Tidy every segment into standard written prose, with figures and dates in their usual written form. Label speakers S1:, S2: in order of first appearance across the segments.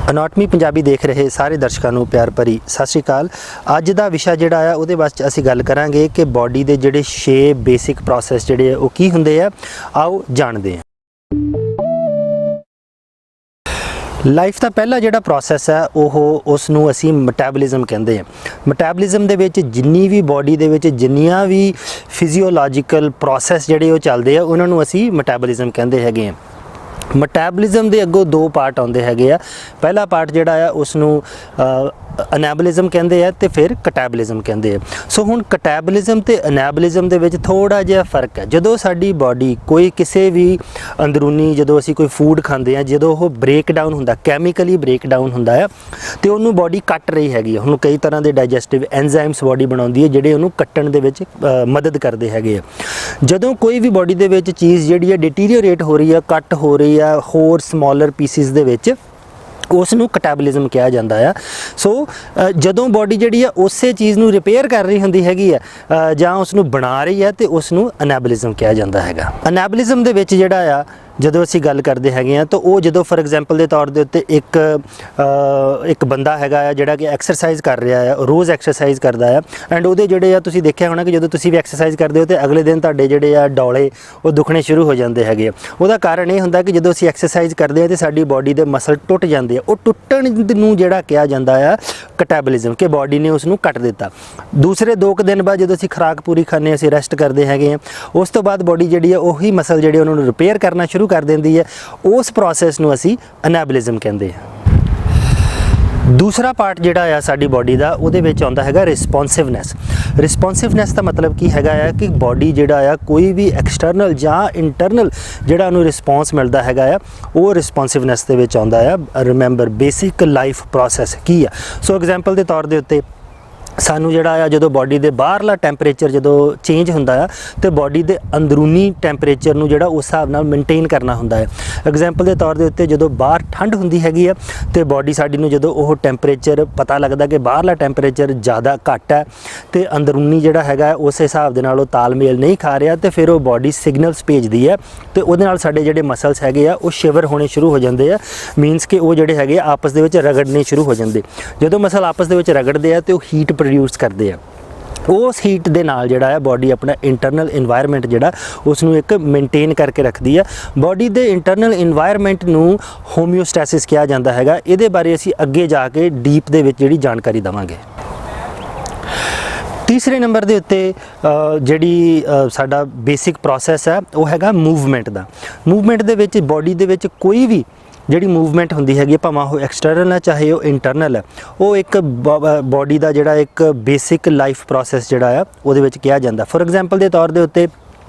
S1: ਅਨਾਟਮੀ ਪੰਜਾਬੀ ਦੇਖ ਰਹੇ ਸਾਰੇ ਦਰਸ਼ਕਾਂ ਨੂੰ ਪਿਆਰ ਭਰੀ ਸਤਿ ਸ਼੍ਰੀ ਅਕਾਲ। ਅੱਜ ਦਾ ਵਿਸ਼ਾ ਜਿਹੜਾ ਆ ਉਹਦੇ ਵਾਸਤੇ ਅਸੀਂ ਗੱਲ ਕਰਾਂਗੇ ਕਿ ਬਾਡੀ ਦੇ ਜਿਹੜੇ 6 ਬੇਸਿਕ ਪ੍ਰੋਸੈਸ ਜਿਹੜੇ ਆ ਉਹ ਕੀ ਹੁੰਦੇ ਆ, ਆਓ ਜਾਣਦੇ ਹਾਂ। ਲਾਈਫ ਦਾ ਪਹਿਲਾ ਜਿਹੜਾ ਪ੍ਰੋਸੈਸ ਹੈ ਉਸ ਨੂੰ ਅਸੀਂ ਮੈਟਾਬੋਲਿਜ਼ਮ ਕਹਿੰਦੇ ਹਾਂ। ਮੈਟਾਬੋਲਿਜ਼ਮ ਦੇ ਵਿੱਚ ਜਿੰਨੀ ਵੀ ਬਾਡੀ ਦੇ ਵਿੱਚ ਜਿੰਨੀਆਂ ਵੀ ਫਿਜ਼ੀਓਲੋਜੀਕਲ ਪ੍ਰੋਸੈਸ ਜਿਹੜੇ ਉਹ ਚੱਲਦੇ ਆ ਉਹਨਾਂ ਨੂੰ ਅਸੀਂ ਮੈਟਾਬੋਲਿਜ਼ਮ ਕਹਿੰਦੇ ਹੈਗੇ ਆ। ਮੈਟਾਬੋਲਿਜ਼ਮ ਦੇ ਅੱਗੋਂ ਦੋ ਪਾਰਟ ਆਉਂਦੇ ਹੈਗੇ ਆ। ਪਹਿਲਾ ਪਾਰਟ ਜਿਹੜਾ ਆ ਉਸ ਨੂੰ ਅਨੈਬੋਲਿਜ਼ਮ ਕਹਿੰਦੇ ਆ ਤੇ ਫਿਰ ਕਟੈਬੋਲਿਜ਼ਮ ਕਹਿੰਦੇ ਆ। ਸੋ ਹੁਣ ਕਟੈਬੋਲਿਜ਼ਮ ਤੇ ਅਨੈਬੋਲਿਜ਼ਮ ਦੇ ਵਿੱਚ ਥੋੜਾ ਜਿਹਾ ਫਰਕ ਹੈ। ਜਦੋਂ ਸਾਡੀ ਬਾਡੀ ਕੋਈ ਕਿਸੇ ਵੀ ਅੰਦਰੂਨੀ ਜਦੋਂ ਅਸੀਂ ਕੋਈ ਫੂਡ ਖਾਂਦੇ ਆ, ਜਦੋਂ ਉਹ ਬ੍ਰੇਕ ਡਾਊਨ ਹੁੰਦਾ, ਕੈਮੀਕਲੀ ਬ੍ਰੇਕ ਡਾਊਨ ਹੁੰਦਾ ਆ ਤੇ ਉਹਨੂੰ ਬਾਡੀ ਕੱਟ ਰਹੀ ਹੈਗੀ ਆ। ਹੁਣ ਕਈ ਤਰ੍ਹਾਂ ਦੇ ਡਾਈਜੈਸਟਿਵ ਐਂਜ਼ਾਈਮਸ ਬਾਡੀ ਬਣਾਉਂਦੀ ਹੈ ਜਿਹੜੇ ਉਹਨੂੰ ਕੱਟਣ ਦੇ ਵਿੱਚ ਮਦਦ ਕਰਦੇ ਹੈਗੇ ਆ। ਜਦੋਂ ਕੋਈ ਵੀ ਬਾਡੀ ਦੇ ਵਿੱਚ ਚੀਜ਼ ਜਿਹੜੀ ਹੈ ਡਿਟੀਰੀਓਰੇਟ ਹੋ ਰਹੀ ਆ, ਕੱਟ ਹੋ ਰਹੀ ਆ ਹੋਰ ਸਮਾਲਰ ਪੀਸਿਸ ਦੇ ਵਿੱਚ, ਉਸ ਨੂੰ ਕਟੈਬੋਲਿਜ਼ਮ ਕਿਹਾ ਜਾਂਦਾ ਆ। ਸੋ ਜਦੋਂ ਬਾਡੀ ਜਿਹੜੀ ਆ ਉਸੇ ਚੀਜ਼ ਨੂੰ ਰਿਪੇਅਰ ਕਰ ਰਹੀ ਹੁੰਦੀ ਹੈਗੀ ਆ ਜਾਂ ਉਸ ਨੂੰ ਬਣਾ ਰਹੀ ਹੈ ਤੇ ਉਸ ਨੂੰ ਅਨੈਬੋਲਿਜ਼ਮ ਕਿਹਾ ਜਾਂਦਾ ਹੈਗਾ। ਅਨੈਬੋਲਿਜ਼ਮ ਦੇ ਵਿੱਚ ਜਿਹੜਾ ਆ ਜਦੋਂ ਅਸੀਂ ਗੱਲ ਕਰਦੇ ਹੈਗੇ ਆ ਤਾਂ ਉਹ ਜਦੋਂ ਫੋਰ ਐਗਜ਼ਾਮਪਲ ਦੇ ਤੌਰ ਦੇ ਉੱਤੇ ਇੱਕ ਬੰਦਾ ਹੈਗਾ ਆ ਜਿਹੜਾ ਕਿ ਐਕਸਰਸਾਈਜ਼ ਕਰ ਰਿਹਾ ਆ, ਰੋਜ਼ ਐਕਸਰਸਾਈਜ਼ ਕਰਦਾ ਆ ਐਂਡ ਉਹਦੇ ਜਿਹੜੇ ਆ ਤੁਸੀਂ ਦੇਖਿਆ ਹੋਣਾ ਕਿ ਜਦੋਂ ਤੁਸੀਂ ਵੀ ਐਕਸਰਸਾਈਜ਼ ਕਰਦੇ ਹੋ ਤੇ ਅਗਲੇ ਦਿਨ ਤੁਹਾਡੇ ਜਿਹੜੇ ਆ ਡੌਲੇ ਉਹ ਦੁਖਣੇ ਸ਼ੁਰੂ ਹੋ ਜਾਂਦੇ ਹੈਗੇ ਆ। ਉਹਦਾ ਕਾਰਨ ਇਹ ਹੁੰਦਾ ਕਿ ਜਦੋਂ ਅਸੀਂ ਐਕਸਰਸਾਈਜ਼ ਕਰਦੇ ਆ ਤੇ ਸਾਡੀ ਬਾਡੀ ਦੇ ਮਸਲ ਟੁੱਟ ਜਾਂਦੇ ਆ। ਉਹ ਟੁੱਟਣ ਨੂੰ ਜਿਹੜਾ ਕਿਹਾ ਜਾਂਦਾ ਆ ਕਟੈਬੋਲਿਜ਼ਮ, ਕਿ ਬਾਡੀ ਨੇ ਉਸ ਨੂੰ ਕੱਟ ਦਿੱਤਾ। ਦੂਸਰੇ 2 ਦਿਨ ਬਾਅਦ ਜਦੋਂ ਅਸੀਂ ਖੁਰਾਕ ਪੂਰੀ ਖਾਂਦੇ, ਅਸੀਂ ਰੈਸਟ ਕਰਦੇ ਹੈਗੇ ਆ, ਉਸ ਤੋਂ ਬਾਅਦ ਬਾਡੀ ਜਿਹੜੀ ਆ ਉਹੀ ਮਸਲ ਜਿਹੜੇ ਉਹਨਾਂ ਨੂੰ ਰਿਪੇਅਰ ਕਰਨਾ ਸ਼ੁਰੂ ਕਰ ਦਿੰਦੀ ਹੈ। ਉਸ ਪ੍ਰੋਸੈਸ ਨੂੰ ਅਸੀਂ ਅਨੈਬੋਲਿਜ਼ਮ ਕਹਿੰਦੇ ਹਾਂ। ਦੂਸਰਾ ਪਾਰਟ ਜਿਹੜਾ ਆ ਸਾਡੀ ਬਾਡੀ ਦਾ ਉਹਦੇ ਵਿੱਚ ਆਉਂਦਾ ਹੈਗਾ ਰਿਸਪੌਂਸਿਵਨੈਸ। ਰਿਸਪੌਂਸਿਵਨੈਸ ਦਾ ਮਤਲਬ ਕੀ ਹੈਗਾ ਆ ਕਿ ਬਾਡੀ ਜਿਹੜਾ ਆ ਕੋਈ ਵੀ ਐਕਸਟਰਨਲ ਜਾਂ ਇੰਟਰਨਲ ਜਿਹੜਾ ਉਹਨੂੰ ਰਿਸਪੌਂਸ ਮਿਲਦਾ ਹੈਗਾ ਆ ਉਹ ਰਿਸਪੌਂਸਿਵਨੈਸ ਦੇ ਵਿੱਚ ਆਉਂਦਾ ਆ। ਰਿਮੈਂਬਰ ਬੇਸਿਕ ਲਾਈਫ ਪ੍ਰੋਸੈਸ ਕੀ ਆ। ਸੋ ਐਗਜ਼ਾਮਪਲ ਦੇ ਤੌਰ ਦੇ ਉੱਤੇ ਸਾਨੂੰ ਜਿਹੜਾ ਆ ਜਦੋਂ ਬਾਡੀ ਦੇ ਬਾਹਰਲਾ ਟੈਂਪਰੇਚਰ ਜਦੋਂ ਚੇਂਜ ਹੁੰਦਾ ਆ ਤੇ ਬਾਡੀ ਦੇ ਅੰਦਰੂਨੀ ਟੈਂਪਰੇਚਰ ਨੂੰ ਜਿਹੜਾ ਉਸ ਹਿਸਾਬ ਨਾਲ ਮੇਨਟੇਨ ਕਰਨਾ ਹੁੰਦਾ ਹੈ। ਐਗਜ਼ਾਮਪਲ ਦੇ ਤੌਰ ਦੇ ਉੱਤੇ ਜਦੋਂ ਬਾਹਰ ਠੰਡ ਹੁੰਦੀ ਹੈਗੀ ਆ ਤੇ ਬਾਡੀ ਸਾਡੀ ਨੂੰ ਜਦੋਂ ਉਹ ਟੈਂਪਰੇਚਰ ਪਤਾ ਲੱਗਦਾ ਕਿ ਬਾਹਰਲਾ ਟੈਂਪਰੇਚਰ ਜ਼ਿਆਦਾ ਘੱਟ ਹੈ ਤੇ ਅੰਦਰੂਨੀ ਜਿਹੜਾ ਹੈਗਾ ਉਸ ਹਿਸਾਬ ਦੇ ਨਾਲ ਉਹ ਤਾਲਮੇਲ ਨਹੀਂ ਖਾ ਰਿਹਾ ਤੇ ਫਿਰ ਉਹ ਬਾਡੀ ਸਿਗਨਲਸ ਭੇਜਦੀ ਹੈ ਤੇ ਉਹਦੇ ਨਾਲ ਸਾਡੇ ਜਿਹੜੇ ਮਸਲਸ ਹੈਗੇ ਆ ਉਹ ਸ਼ਿਵਰ ਹੋਣੇ ਸ਼ੁਰੂ ਹੋ ਜਾਂਦੇ ਆ। ਮੀਨਸ ਕਿ ਉਹ ਜਿਹੜੇ ਹੈਗੇ ਆਪਸ ਦੇ ਵਿੱਚ ਰਗੜਨੇ ਸ਼ੁਰੂ ਹੋ ਜਾਂਦੇ। ਜਦੋਂ ਮਸਲ ਆਪਸ ਦੇ ਵਿੱਚ ਰਗੜਦੇ ਆ ਤੇ ਉਹ ਹੀਟ ਪ੍ਰੋਡਿਊਸ ਕਰਦੇ ਆ। ਉਸ ਹੀਟ ਦੇ ਨਾਲ ਜਿਹੜਾ ਹੈ ਬਾਡੀ ਆਪਣਾ ਇੰਟਰਨਲ ਇਨਵਾਇਰਨਮੈਂਟ ਜਿਹੜਾ ਉਸ ਨੂੰ ਇੱਕ ਮੇਨਟੇਨ ਕਰਕੇ ਰੱਖਦੀ ਆ। ਬਾਡੀ ਦੇ ਇੰਟਰਨਲ ਇਨਵਾਇਰਨਮੈਂਟ ਨੂੰ ਹੋਮਿਓਸਟੈਸਿਸ ਕਿਹਾ ਜਾਂਦਾ ਹੈਗਾ। ਇਹਦੇ ਬਾਰੇ ਅਸੀਂ ਅੱਗੇ ਜਾ ਕੇ ਡੀਪ ਦੇ ਵਿੱਚ ਜਿਹੜੀ ਜਾਣਕਾਰੀ ਦੇਵਾਂਗੇ। ਤੀਸਰੇ ਨੰਬਰ ਦੇ ਉੱਤੇ ਜਿਹੜੀ ਸਾਡਾ ਬੇਸਿਕ ਪ੍ਰੋਸੈਸ ਹੈ ਉਹ ਹੈਗਾ ਮੂਵਮੈਂਟ ਦਾ। ਮੂਵਮੈਂਟ ਦੇ ਵਿੱਚ ਬਾਡੀ ਦੇ ਵਿੱਚ ਕੋਈ ਵੀ ਜਿਹੜੀ ਮੂਵਮੈਂਟ ਹੁੰਦੀ ਹੈਗੀ ਭਾਵੇਂ ਉਹ ਐਕਸਟਰਨਲ ਹੈ ਚਾਹੇ ਉਹ ਇੰਟਰਨਲ ਹੈ, ਉਹ ਇੱਕ ਬਾਡੀ ਦਾ ਜਿਹੜਾ ਇੱਕ ਬੇਸਿਕ ਲਾਈਫ ਪ੍ਰੋਸੈਸ ਜਿਹੜਾ ਆ ਉਹਦੇ ਵਿੱਚ ਕਿਹਾ ਜਾਂਦਾ। ਫੋਰ ਐਗਜ਼ਾਮਪਲ ਦੇ ਤੌਰ ਦੇ ਉੱਤੇ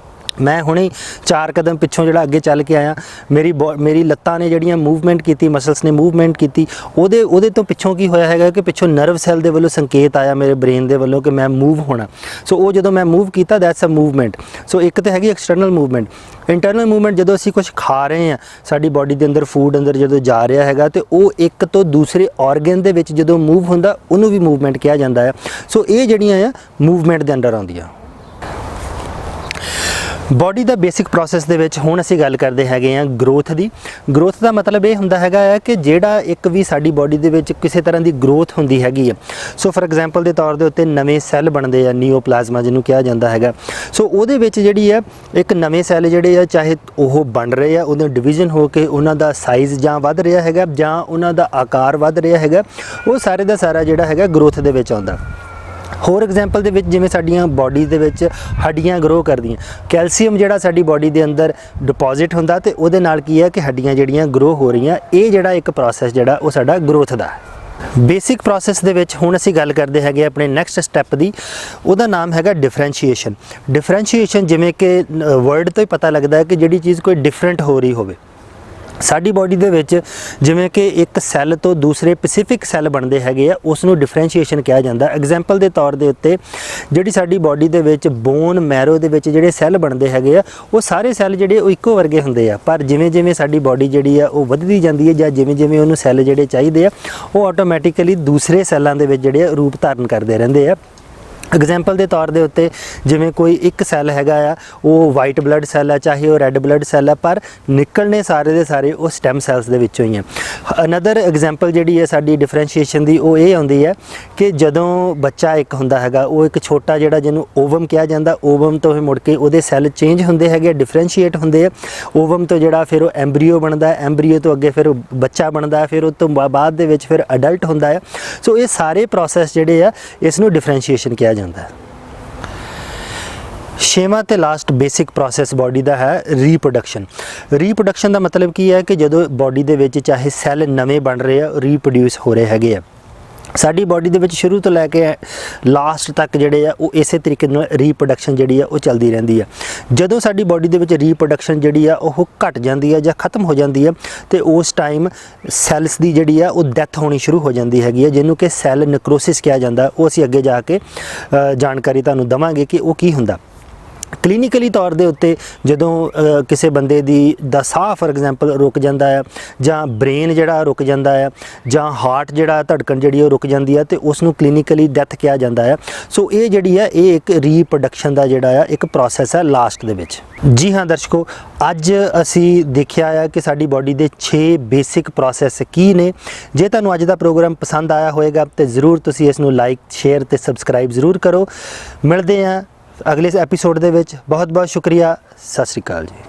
S1: ਮੈਂ ਹੁਣੇ 4 ਕਦਮ ਪਿੱਛੋਂ ਜਿਹੜਾ ਅੱਗੇ ਚੱਲ ਕੇ ਆਇਆ, ਮੇਰੀ ਲੱਤਾਂ ਨੇ ਜਿਹੜੀਆਂ ਮੂਵਮੈਂਟ ਕੀਤੀ, ਮਸਲਸ ਨੇ ਮੂਵਮੈਂਟ ਕੀਤੀ, ਉਹਦੇ ਤੋਂ ਪਿੱਛੋਂ ਕੀ ਹੋਇਆ ਹੈਗਾ ਕਿ ਪਿੱਛੋਂ ਨਰਵ ਸੈੱਲ ਦੇ ਵੱਲੋਂ ਸੰਕੇਤ ਆਇਆ ਮੇਰੇ ਬ੍ਰੇਨ ਦੇ ਵੱਲੋਂ ਕਿ ਮੈਂ ਮੂਵ ਹੋਣਾ। ਸੋ ਉਹ ਜਦੋਂ ਮੈਂ ਮੂਵ ਕੀਤਾ ਦੈਟਸ ਅ ਮੂਵਮੈਂਟ। ਸੋ ਇੱਕ ਤਾਂ ਹੈਗੀ ਐਕਸਟਰਨਲ ਮੂਵਮੈਂਟ। ਇੰਟਰਨਲ ਮੂਵਮੈਂਟ ਜਦੋਂ ਅਸੀਂ ਕੁਝ ਖਾ ਰਹੇ ਹਾਂ, ਸਾਡੀ ਬਾਡੀ ਦੇ ਅੰਦਰ ਫੂਡ ਅੰਦਰ ਜਦੋਂ ਜਾ ਰਿਹਾ ਹੈਗਾ ਤੇ ਉਹ ਇੱਕ ਤੋਂ ਦੂਸਰੇ ਆਰਗਨ ਦੇ ਵਿੱਚ ਜਦੋਂ ਮੂਵ ਹੁੰਦਾ ਉਹਨੂੰ ਵੀ ਮੂਵਮੈਂਟ ਕਿਹਾ ਜਾਂਦਾ ਹੈ। ਸੋ ਇਹ ਜਿਹੜੀਆਂ ਆ ਮੂਵਮੈਂਟ ਦੇ ਅੰਡਰ ਆਉਂਦੀਆਂ। ਬਾਡੀ ਦਾ ਬੇਸਿਕ ਪ੍ਰੋਸੈਸ ਦੇ ਵਿੱਚ ਹੁਣ ਅਸੀਂ ਗੱਲ ਕਰਦੇ ਹੈਗੇ ਆ ਗਰੋਥ ਦੀ। ਗਰੋਥ ਦਾ ਮਤਲਬ ਇਹ ਹੁੰਦਾ ਹੈਗਾ ਹੈ ਕਿ ਜਿਹੜਾ ਇੱਕ ਵੀ ਸਾਡੀ ਬਾਡੀ ਦੇ ਵਿੱਚ ਕਿਸੇ ਤਰ੍ਹਾਂ ਦੀ ਗਰੋਥ ਹੁੰਦੀ ਹੈਗੀ ਹੈ। ਸੋ ਫੋਰ ਐਗਜ਼ਾਮਪਲ ਦੇ ਤੌਰ ਦੇ ਉੱਤੇ ਨਵੇਂ ਸੈੱਲ ਬਣਦੇ ਆ, ਨਿਓਪਲਾਜ਼ਮਾ ਜਿਹਨੂੰ ਕਿਹਾ ਜਾਂਦਾ ਹੈਗਾ। ਸੋ ਉਹਦੇ ਵਿੱਚ ਜਿਹੜੀ ਹੈ ਇੱਕ ਨਵੇਂ ਸੈੱਲ ਜਿਹੜੇ ਆ ਚਾਹੇ ਉਹ ਬਣ ਰਹੇ ਆ, ਉਹਦੇ ਡਿਵੀਜ਼ਨ ਹੋ ਕੇ ਉਹਨਾਂ ਦਾ ਸਾਈਜ਼ ਜਾਂ ਵੱਧ ਰਿਹਾ ਹੈਗਾ ਜਾਂ ਉਹਨਾਂ ਦਾ ਆਕਾਰ ਵੱਧ ਰਿਹਾ ਹੈਗਾ, ਉਹ ਸਾਰੇ ਦਾ ਸਾਰਾ ਜਿਹੜਾ ਹੈਗਾ ਗਰੋਥ ਦੇ ਵਿੱਚ ਆਉਂਦਾ। ਹੋਰ ਐਗਜ਼ਾਮਪਲ ਦੇ ਵਿੱਚ ਜਿਵੇਂ ਸਾਡੀਆਂ ਬਾਡੀ ਦੇ ਵਿੱਚ ਹੱਡੀਆਂ ਗਰੋ ਕਰਦੀਆਂ, ਕੈਲਸ਼ੀਅਮ ਜਿਹੜਾ ਸਾਡੀ ਬਾਡੀ ਦੇ ਅੰਦਰ ਡਿਪੋਜ਼ਿਟ ਹੁੰਦਾ ਤੇ ਉਹਦੇ ਨਾਲ ਕੀ ਹੈ ਕਿ ਹੱਡੀਆਂ ਜਿਹੜੀਆਂ ਗਰੋ ਹੋ ਰਹੀਆਂ। ਇਹ ਜਿਹੜਾ ਇੱਕ ਪ੍ਰੋਸੈਸ ਜਿਹੜਾ ਉਹ ਸਾਡਾ ਗਰੋਥ ਦਾ ਹੈ। ਬੇਸਿਕ ਪ੍ਰੋਸੈਸ ਦੇ ਵਿੱਚ ਹੁਣ ਅਸੀਂ ਗੱਲ ਕਰਦੇ ਹੈਗੇ ਆਪਣੇ ਨੈਕਸਟ ਸਟੈਪ ਦੀ। ਉਹਦਾ ਨਾਮ ਹੈਗਾ ਡਿਫਰੈਂਸ਼ੀਏਸ਼ਨ। ਡਿਫਰੈਂਸ਼ੀਏਸ਼ਨ ਜਿਵੇਂ ਕਿ ਵਰਡ ਤੋਂ ਹੀ ਪਤਾ ਲੱਗਦਾ ਹੈ ਕਿ ਜਿਹੜੀ ਚੀਜ਼ ਕੋਈ ਡਿਫਰੈਂਟ ਹੋ ਰਹੀ ਹੋਵੇ। ਸਾਡੀ ਬਾਡੀ ਦੇ ਵਿੱਚ ਜਿਵੇਂ ਕਿ ਇੱਕ ਸੈੱਲ ਤੋਂ ਦੂਸਰੇ ਪੈਸੀਫਿਕ ਸੈੱਲ ਬਣਦੇ ਹੈਗੇ ਆ, ਉਸ ਨੂੰ ਡਿਫਰੈਂਸ਼ੀਏਸ਼ਨ ਕਿਹਾ ਜਾਂਦਾ। ਐਗਜ਼ਾਮਪਲ ਦੇ ਤੌਰ ਦੇ ਉੱਤੇ ਜਿਹੜੀ ਸਾਡੀ ਬਾਡੀ ਦੇ ਵਿੱਚ ਬੋਨ ਮੈਰੋ ਦੇ ਵਿੱਚ ਜਿਹੜੇ ਸੈੱਲ ਬਣਦੇ ਹੈਗੇ ਆ, ਉਹ ਸਾਰੇ ਸੈੱਲ ਜਿਹੜੇ ਉਹ ਇੱਕੋ ਵਰਗੇ ਹੁੰਦੇ ਆ, ਪਰ ਜਿਵੇਂ ਜਿਵੇਂ ਸਾਡੀ ਬਾਡੀ ਜਿਹੜੀ ਆ ਉਹ ਵੱਧਦੀ ਜਾਂਦੀ ਹੈ ਜਾਂ ਜਿਵੇਂ ਜਿਵੇਂ ਉਹਨੂੰ ਸੈੱਲ ਜਿਹੜੇ ਚਾਹੀਦੇ ਆ, ਉਹ ਆਟੋਮੈਟਿਕਲੀ ਦੂਸਰੇ ਸੈੱਲਾਂ ਦੇ ਵਿੱਚ ਜਿਹੜੇ ਰੂਪ ਧਾਰਨ ਕਰਦੇ ਰਹਿੰਦੇ ਆ। ਐਗਜ਼ਾਮਪਲ ਦੇ ਤੌਰ ਦੇ ਉੱਤੇ ਜਿਵੇਂ ਕੋਈ ਇੱਕ ਸੈੱਲ ਹੈਗਾ ਆ, ਉਹ ਵਾਈਟ ਬਲੱਡ ਸੈੱਲ ਹੈ, ਚਾਹੇ ਉਹ ਰੈੱਡ ਬਲੱਡ ਸੈੱਲ ਹੈ, ਪਰ ਨਿਕਲਣੇ ਸਾਰੇ ਦੇ ਸਾਰੇ ਉਹ ਸਟੈਮ ਸੈੱਲਸ ਦੇ ਵਿੱਚੋਂ ਹੀ ਆ। ਅਨਦਰ ਐਗਜ਼ਾਮਪਲ ਜਿਹੜੀ ਹੈ ਸਾਡੀ ਡਿਫਰੈਂਸ਼ੀਏਸ਼ਨ ਦੀ, ਉਹ ਇਹ ਆਉਂਦੀ ਹੈ ਕਿ ਜਦੋਂ ਬੱਚਾ ਇੱਕ ਹੁੰਦਾ ਹੈਗਾ, ਉਹ ਇੱਕ ਛੋਟਾ ਜਿਹੜਾ ਜਿਹਨੂੰ ਓਵਮ ਕਿਹਾ ਜਾਂਦਾ, ਓਵਮ ਤੋਂ ਹੀ ਮੁੜ ਕੇ ਉਹਦੇ ਸੈੱਲ ਚੇਂਜ ਹੁੰਦੇ ਹੈਗੇ, ਡਿਫਰੈਂਸ਼ੀਏਟ ਹੁੰਦੇ ਆ। ਓਵਮ ਤੋਂ ਜਿਹੜਾ ਫਿਰ ਉਹ ਐਂਬਰੀਓ ਬਣਦਾ, ਐਂਬਰੀਓ ਤੋਂ ਅੱਗੇ ਫਿਰ ਉਹ ਬੱਚਾ ਬਣਦਾ, ਫਿਰ ਉਹ ਤੋਂ ਬਾਅਦ ਦੇ ਵਿੱਚ ਫਿਰ ਅਡਲਟ ਹੁੰਦਾ ਹੈ। ਸੋ ਇਹ ਸਾਰੇ ਪ੍ਰੋਸੈਸ ਜਿਹੜੇ ਆ, ਇਸ ਨੂੰ ਡਿਫਰੈਂਸ਼ੀਏਸ਼ਨ ਕਿਹਾ ਜਾਂਦਾ। ਛੇਵਾਂ ਤੇ ਲਾਸਟ ਬੇਸਿਕ ਪ੍ਰੋਸੈਸ ਬਾਡੀ ਦਾ ਹੈ ਰੀਪਰੋਡਕਸ਼ਨ। ਰੀਪਰੋਡਕਸ਼ਨ ਦਾ ਮਤਲਬ ਕੀ ਹੈ ਕਿ ਜਦੋਂ ਬਾਡੀ ਦੇ ਵਿੱਚ ਚਾਹੇ ਸੈੱਲ ਨਵੇਂ ਬਣ ਰਹੇ ਆ, ਰੀਪਰੋਡਿਊਸ ਹੋ ਰਹੇ ਹੈਗੇ ਆ। ਸਾਡੀ ਬਾਡੀ ਦੇ ਵਿੱਚ ਸ਼ੁਰੂ ਤੋਂ ਲੈ ਕੇ ਲਾਸਟ ਤੱਕ ਜਿਹੜੇ ਆ ਉਹ ਇਸੇ ਤਰੀਕੇ ਨਾਲ ਰੀਪਰੋਡਕਸ਼ਨ ਜਿਹੜੀ ਆ ਉਹ ਚੱਲਦੀ ਰਹਿੰਦੀ ਆ। ਜਦੋਂ ਸਾਡੀ ਬਾਡੀ ਦੇ ਵਿੱਚ ਰੀਪਰੋਡਕਸ਼ਨ ਜਿਹੜੀ ਆ ਉਹ ਘਟ ਜਾਂਦੀ ਆ ਜਾਂ ਖਤਮ ਹੋ ਜਾਂਦੀ ਆ, ਤੇ ਉਸ ਟਾਈਮ ਸੈੱਲਸ ਦੀ ਜਿਹੜੀ ਆ ਉਹ ਡੈਥ ਹੋਣੀ ਸ਼ੁਰੂ ਹੋ ਜਾਂਦੀ ਹੈਗੀ ਆ, ਜਿਹਨੂੰ ਕਿ ਸੈੱਲ ਨੈਕਰੋਸਿਸ ਕਿਹਾ ਜਾਂਦਾ। ਉਹ ਅਸੀਂ ਅੱਗੇ ਜਾ ਕੇ ਜਾਣਕਾਰੀ ਤੁਹਾਨੂੰ ਦੇਵਾਂਗੇ ਕਿ ਉਹ ਕੀ ਹੁੰਦਾ। ਕਲੀਨਿਕਲੀ ਤੌਰ ਦੇ ਉੱਤੇ ਜਦੋਂ ਕਿਸੇ ਬੰਦੇ ਦਾ ਸਾਹ ਫॉर ਐਗਜ਼ਾਮਪਲ ਰੁਕ ਜਾਂਦਾ ਹੈ, ਜਾਂ ਬ੍ਰੇਨ ਜਿਹੜਾ ਰੁਕ ਜਾਂਦਾ ਹੈ, ਜਾਂ ਹਾਰਟ ਜਿਹੜਾ ਧੜਕਣ ਜਿਹੜੀ ਉਹ ਰੁਕ ਜਾਂਦੀ ਹੈ, ਤੇ ਉਸ ਨੂੰ ਕਲੀਨਿਕਲੀ ਡੈਥ ਕਿਹਾ ਜਾਂਦਾ ਹੈ। ਸੋ ਇਹ ਜਿਹੜੀ ਹੈ ਇਹ ਇੱਕ ਰੀਪਰੋਡਕਸ਼ਨ ਦਾ ਜਿਹੜਾ ਆ ਇੱਕ ਪ੍ਰੋਸੈਸ ਹੈ ਲਾਸਟ ਦੇ ਵਿੱਚ। ਜੀ ਹਾਂ ਦਰਸ਼ਕੋ, ਅੱਜ ਅਸੀਂ ਦੇਖਿਆ ਆ ਕਿ ਸਾਡੀ ਬਾਡੀ ਦੇ 6 ਬੇਸਿਕ ਪ੍ਰੋਸੈਸ ਕੀ ਨੇ। ਜੇ ਤੁਹਾਨੂੰ ਅੱਜ ਦਾ ਪ੍ਰੋਗਰਾਮ ਪਸੰਦ ਆਇਆ ਹੋਵੇਗਾ ਤੇ ਜ਼ਰੂਰ ਤੁਸੀਂ ਇਸ ਨੂੰ ਲਾਈਕ, ਸ਼ੇਅਰ ਤੇ ਸਬਸਕ੍ਰਾਈਬ ਜ਼ਰੂਰ ਕਰੋ। ਮਿਲਦੇ ਹਾਂ ਅਗਲੇ ਐਪੀਸੋਡ ਦੇ ਵਿੱਚ। ਬਹੁਤ ਬਹੁਤ ਸ਼ੁਕਰੀਆ। ਸਤਿ ਸ਼੍ਰੀ ਅਕਾਲ ਜੀ।